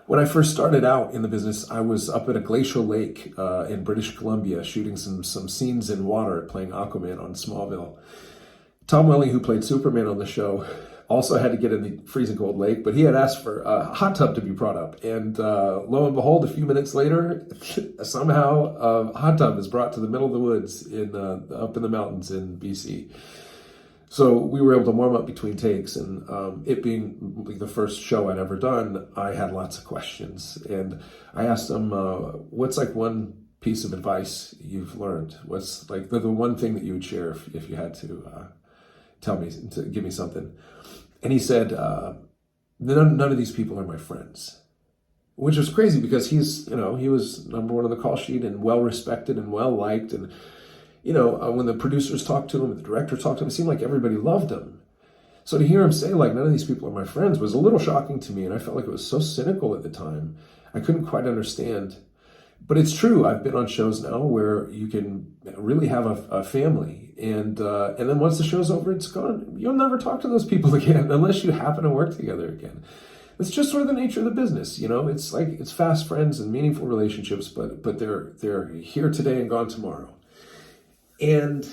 When I first started out in the business, I was up at a glacial lake in British Columbia shooting some scenes in water, playing Aquaman on Smallville. Tom Welling, who played Superman on the show, also had to get in the freezing cold lake, but he had asked for a hot tub to be brought up. And lo and behold, a few minutes later, somehow a hot tub is brought to the middle of the woods up in the mountains in BC. So we were able to warm up between takes, and it being the first show I'd ever done, I had lots of questions. And I asked them, what's like one piece of advice you've learned? What's like the one thing that you would share if you had to to give me something? And he said, none of these people are my friends, which was crazy because he was number one on the call sheet and well respected and well liked. And when the producers talked to him, the director talked to him, it seemed like everybody loved him. So to hear him say, like, none of these people are my friends was a little shocking to me. And I felt like it was so cynical at the time. I couldn't quite understand. But it's true. I've been on shows now where you can really have a family. And then once the show's over, it's gone. You'll never talk to those people again unless you happen to work together again. It's just sort of the nature of the business. It's like, it's fast friends and meaningful relationships, but they're here today and gone tomorrow. And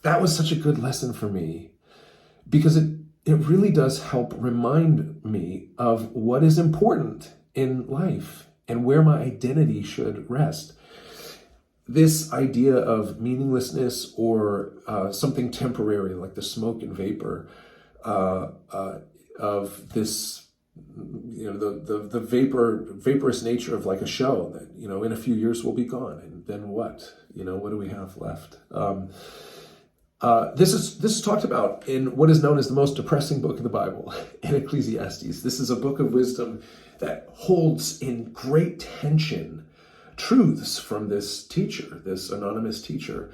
that was such a good lesson for me because it really does help remind me of what is important in life and where my identity should rest. This idea of meaninglessness or something temporary like the smoke and vapor of this, the vaporous nature of like a show that, in a few years will be gone. And then what? What do we have left? This is talked about in what is known as the most depressing book of the Bible, in Ecclesiastes. This is a book of wisdom that holds in great tension truths from this teacher, this anonymous teacher,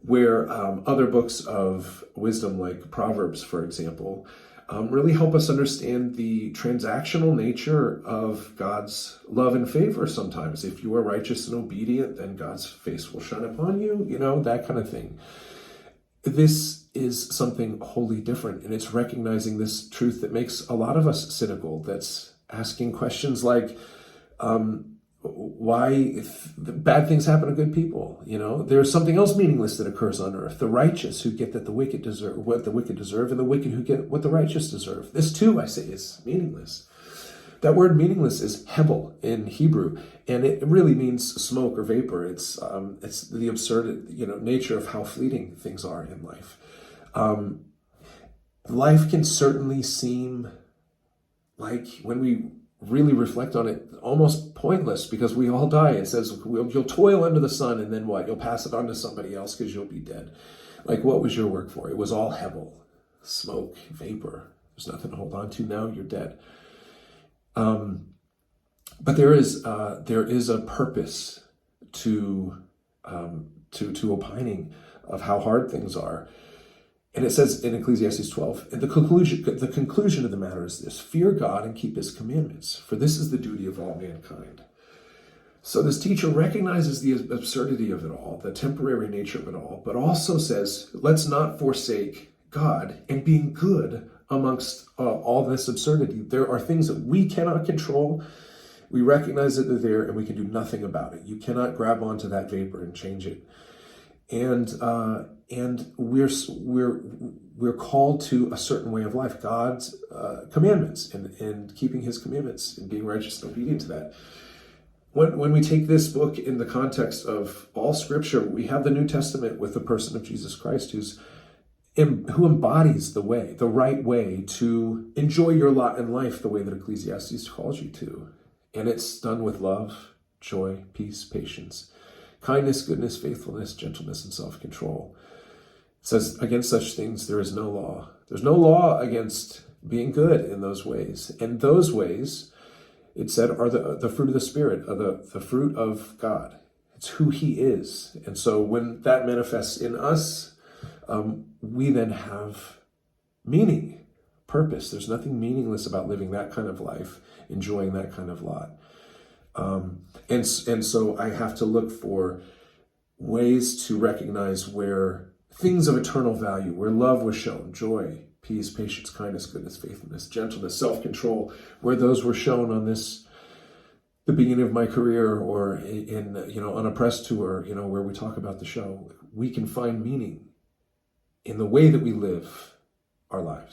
where other books of wisdom like Proverbs, for example, really help us understand the transactional nature of God's love and favor sometimes. If you are righteous and obedient, then God's face will shine upon you, that kind of thing. This is something wholly different, and it's recognizing this truth that makes a lot of us cynical, that's asking questions like, why bad things happen to good people? There's something else meaningless that occurs on earth. The righteous who get that the wicked deserve what the wicked deserve, and the wicked who get what the righteous deserve. This too, I say, is meaningless. That word meaningless is hebel in Hebrew, and it really means smoke or vapor. It's the absurd, nature of how fleeting things are in life. Life can certainly seem like, when we really reflect on it, almost pointless because we all die. It says you'll toil under the sun, and then what? You'll pass it on to somebody else because you'll be dead. Like, what was your work for? It was all hebel, smoke, vapor. There's nothing to hold on to now. You're dead. But there is a purpose to opining of how hard things are. And it says in Ecclesiastes 12, and the conclusion of the matter is this: fear God and keep his commandments, for this is the duty of all mankind. So this teacher recognizes the absurdity of it all, the temporary nature of it all, but also says, let's not forsake God and being good amongst all this absurdity. There are things that we cannot control. We recognize that they're there and we can do nothing about it. You cannot grab onto that vapor and change it. And we're called to a certain way of life, God's commandments, and keeping his commandments and being righteous and obedient to that. When we take this book in the context of all Scripture, we have the New Testament with the person of Jesus Christ, who embodies the way, the right way to enjoy your lot in life the way that Ecclesiastes calls you to. And it's done with love, joy, peace, patience, kindness, goodness, faithfulness, gentleness, and self-control. It says, against such things there is no law. There's no law against being good in those ways. And those ways, it said, are the fruit of the Spirit, are the fruit of God. It's who he is. And so when that manifests in us, we then have meaning, purpose. There's nothing meaningless about living that kind of life, enjoying that kind of lot. And so I have to look for ways to recognize where things of eternal value, where love was shown, joy, peace, patience, kindness, goodness, faithfulness, gentleness, self-control, where those were shown on this, the beginning of my career, or in, Unoppressed Tour, where we talk about the show, we can find meaning in the way that we live our lives.